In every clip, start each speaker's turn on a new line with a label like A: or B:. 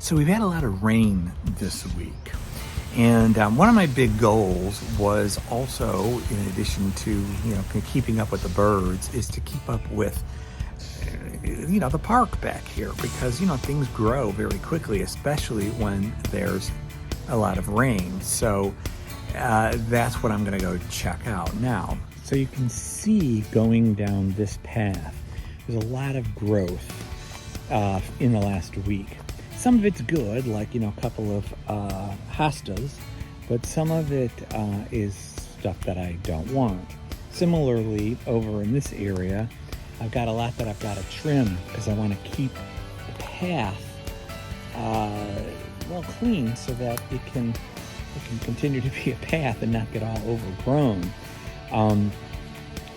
A: So we've had a lot of rain this week. And one of my big goals was also, in addition to, keeping up with the birds, is to keep up with, the park back here because, things grow very quickly, especially when there's a lot of rain. So that's what I'm going to go check out now. So you can see going down this path, there's a lot of growth in the last week. Some of it's good, like, a couple of hostas, but some of it is stuff that I don't want. Similarly, over in this area, I've got a lot that I've got to trim because I want to keep the path well clean so that it can continue to be a path and not get all overgrown.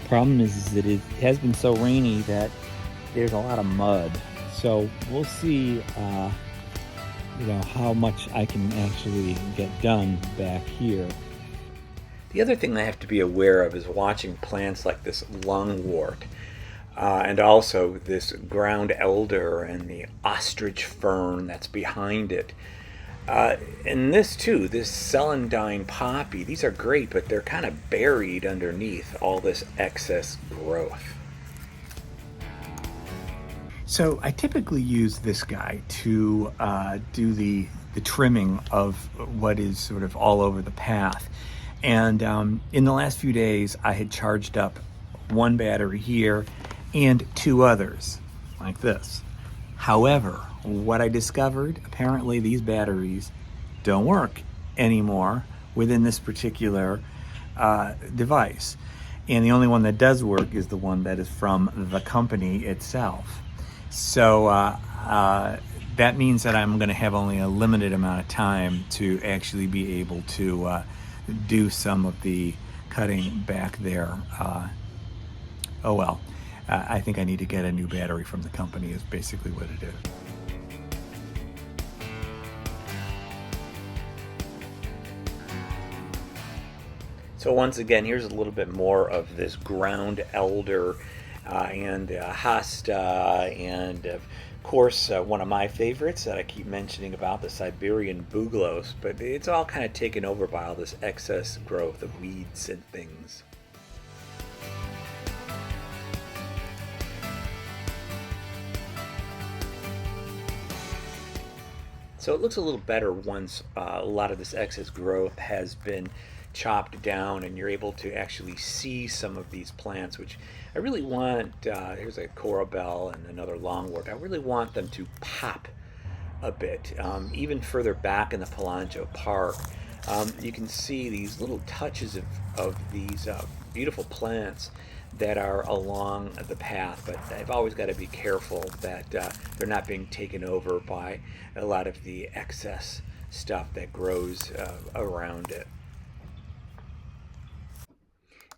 A: Problem is that it has been so rainy that there's a lot of mud. So we'll see how much I can actually get done back here. The other thing I have to be aware of is watching plants like this lungwort and also this ground elder and the ostrich fern that's behind it. And this too, this celandine poppy, these are great, but they're kind of buried underneath all this excess growth. So I typically use this guy to do the trimming of what is sort of all over the path. And in the last few days, I had charged up one battery here and two others, like this. However, what I discovered, apparently these batteries don't work anymore within this particular device. And the only one that does work is the one that is from the company itself. So that means that I'm going to have only a limited amount of time to actually be able to do some of the cutting back there. Oh well, I think I need to get a new battery from the company is basically what it is. So once again, here's a little bit more of this ground elder and hosta, and of course one of my favorites that I keep mentioning about, the Siberian buglos, but it's all kind of taken over by all this excess growth of weeds and things. So it looks a little better once a lot of this excess growth has been chopped down and you're able to actually see some of these plants, which I really want. Here's a corabelle and another longwort. I really want them to pop a bit. Even further back in the Palangeau Park, you can see these little touches of these beautiful plants that are along the path, but I've always got to be careful that they're not being taken over by a lot of the excess stuff that grows around it.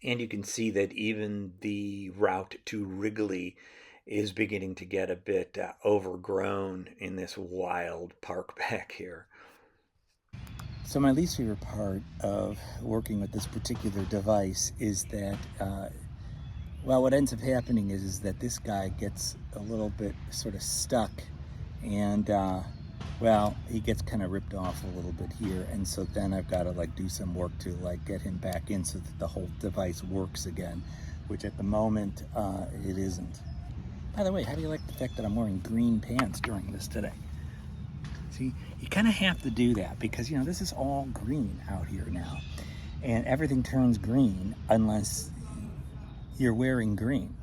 A: And you can see that even the route to Wrigley is beginning to get a bit overgrown in this wild park back here. So my least favorite part of working with this particular device is that, what ends up happening is that this guy gets a little bit sort of stuck and he gets kind of ripped off a little bit here, and so then I've got to do some work to get him back in so that the whole device works again, which at the moment it isn't. By the way, how do you like the fact that I'm wearing green pants during this today? See, you kind of have to do that because this is all green out here now, and everything turns green unless you're wearing green.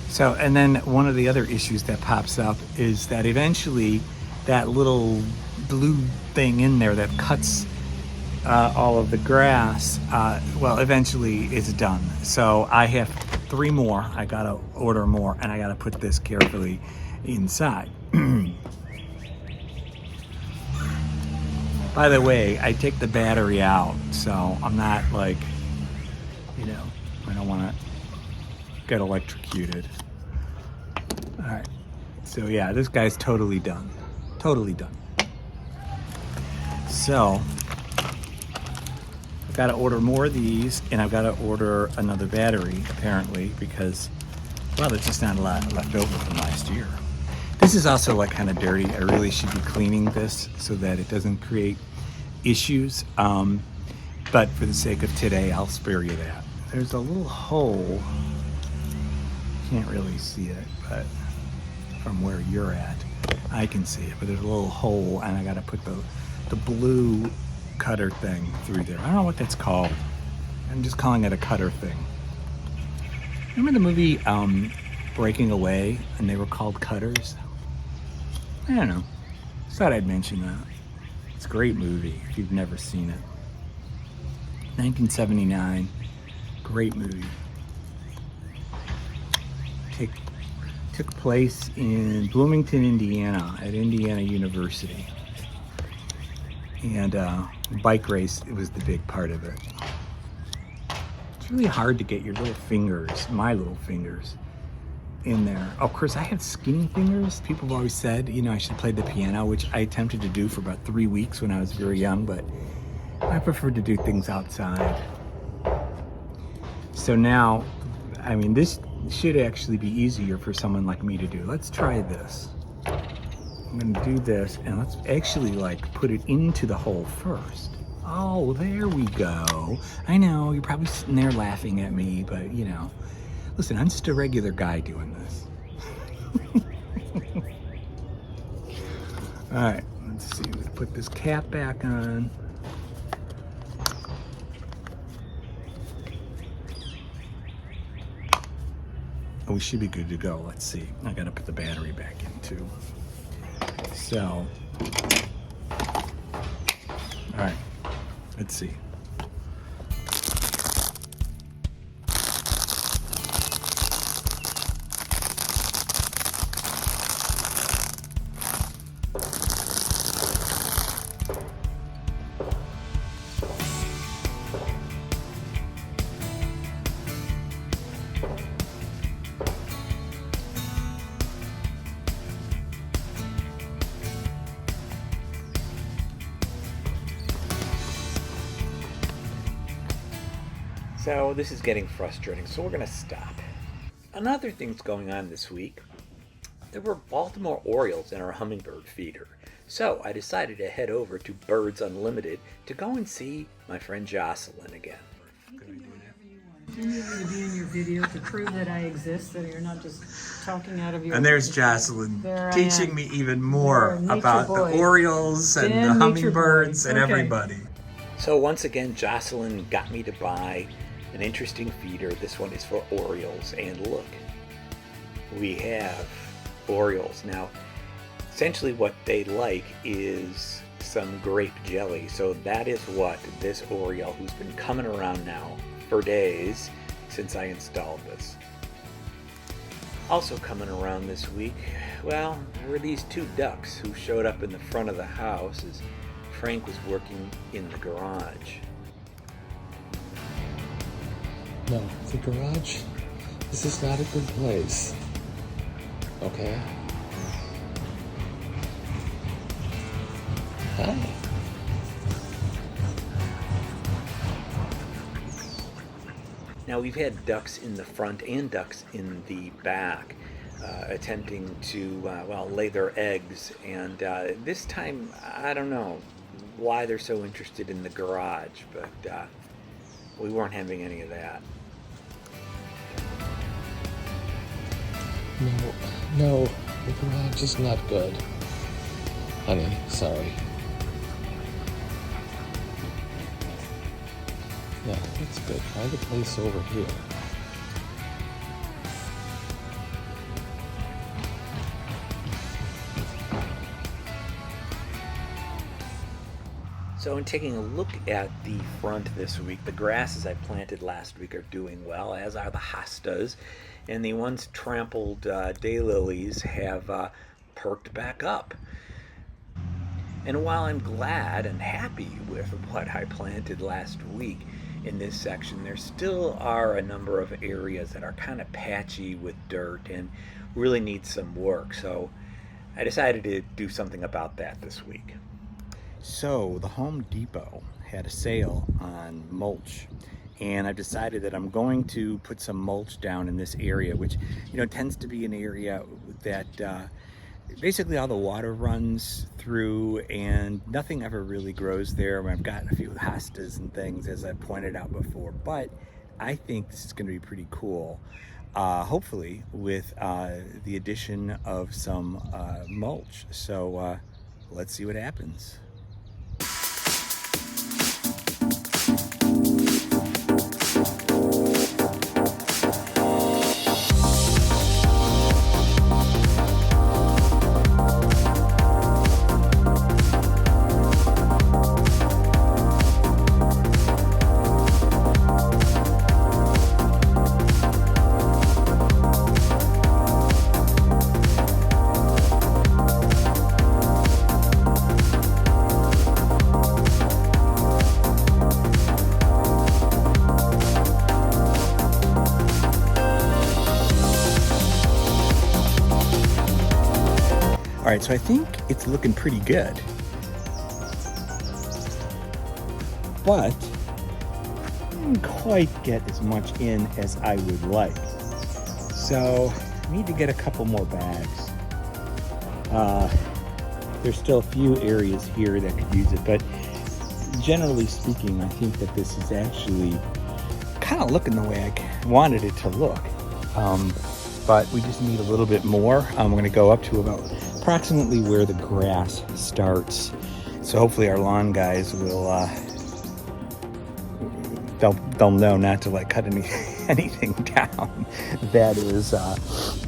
A: So, and then one of the other issues that pops up is that eventually that little blue thing in there that cuts all of the grass, eventually it's done. So I have 3 more. I gotta order more, and I gotta put this carefully inside. By the way, I take the battery out, so I'm not I don't want to get electrocuted. All right, So yeah, this guy's totally done. Totally done. So I've got to order more of these, and I've got to order another battery, apparently, because, well, there's just not a lot left over from last year. This is also like kind of dirty. I really should be cleaning this so that it doesn't create issues. But for the sake of today, I'll spare you that. There's a little hole. Can't really see it, but from where you're at, I can see it. But there's a little hole, and I got to put the blue cutter thing through there. I don't know what that's called. I'm just calling it a cutter thing. Remember the movie Breaking Away, and they were called cutters? I don't know. Just thought I'd mention that. It's a great movie if you've never seen it. 1979. Great movie. Took place in Bloomington, Indiana, at Indiana University. And bike race, it was the big part of it. It's really hard to get your little fingers, my little fingers, in there. Of course, I have skinny fingers. People have always said, you know, I should play the piano, which I attempted to do for about 3 weeks when I was very young, but I prefer to do things outside. So now, I mean, this should actually be easier for someone like me to do. Let's try this. I'm gonna do this, and let's actually like put it into the hole first. Oh, there we go. I know, you're probably sitting there laughing at me, but you know, listen, I'm just a regular guy doing this. All right, let's see, let's put this cap back on. We should be good to go. Let's see. I gotta put the battery back in too. So, all right, let's see. So this is getting frustrating, so we're gonna stop. Another thing's going on this week. There were Baltimore Orioles in our hummingbird feeder. So I decided to head over to Birds Unlimited to go and see my friend Jocelyn again.
B: You can do whatever you want. You need me to be in your video to prove that I exist, that you're not just talking out of your...
A: And there's Jocelyn teaching me even more about
B: boy.
A: the Orioles and
B: Dan,
A: the hummingbirds and
B: okay.
A: everybody. So once again, Jocelyn got me to buy an interesting feeder. This one is for Orioles, and look, we have Orioles. Now, essentially what they like is some grape jelly. So that is what this Oriole, who's been coming around now for days since I installed this. Also coming around this week, well, there were these two ducks who showed up in the front of the house as Frank was working in the garage.
C: No, the garage, this is not a good place. Okay? Hi.
A: Now we've had ducks in the front and ducks in the back attempting to, lay their eggs. And this time, I don't know why they're so interested in the garage, but we weren't having any of that.
C: No, the garage is not good. Honey, sorry. Yeah, that's good. Find a place over here.
A: So in taking a look at the front this week, the grasses I planted last week are doing well, as are the hostas, and the once trampled daylilies have perked back up. And while I'm glad and happy with what I planted last week in this section, there still are a number of areas that are kind of patchy with dirt, and really needs some work. So I decided to do something about that this week. So the Home Depot had a sale on mulch, and I've decided that I'm going to put some mulch down in this area, which tends to be an area that basically all the water runs through and nothing ever really grows there. I've got a few hostas and things, as I pointed out before, but I think this is going to be pretty cool. Hopefully with the addition of some mulch. So let's see what happens. All right, so I think it's looking pretty good, but I didn't quite get as much in as I would like. So I need to get a couple more bags. There's still a few areas here that could use it, but generally speaking, I think that this is actually kind of looking the way I wanted it to look. But we just need a little bit more. We're going to go up to about approximately where the grass starts. So hopefully our lawn guys will they'll know not to cut anything down that is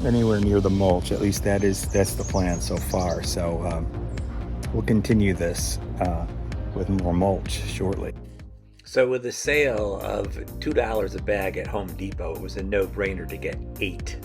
A: anywhere near the mulch. At least that's the plan so far. So we'll continue this with more mulch shortly. So with the sale of $2 a bag at Home Depot, it was a no-brainer to get 8.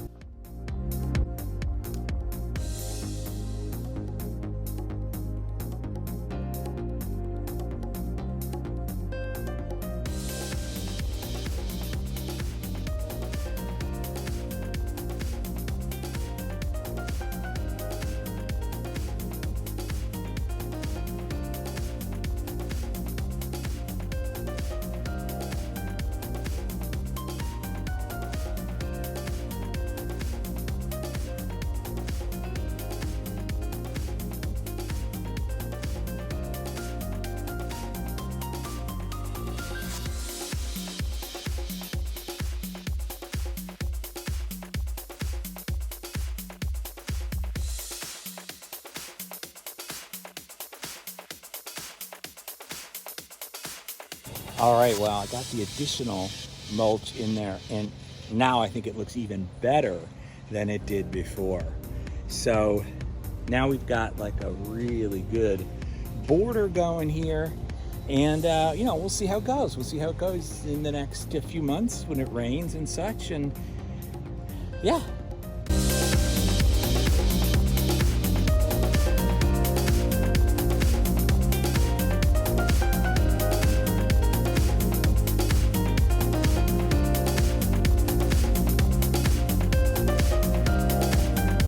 A: All right, well, I got the additional mulch in there, and now I think it looks even better than it did before. So now we've got a really good border going here, and we'll see how it goes. We'll see how it goes in the next few months when it rains and such, and yeah,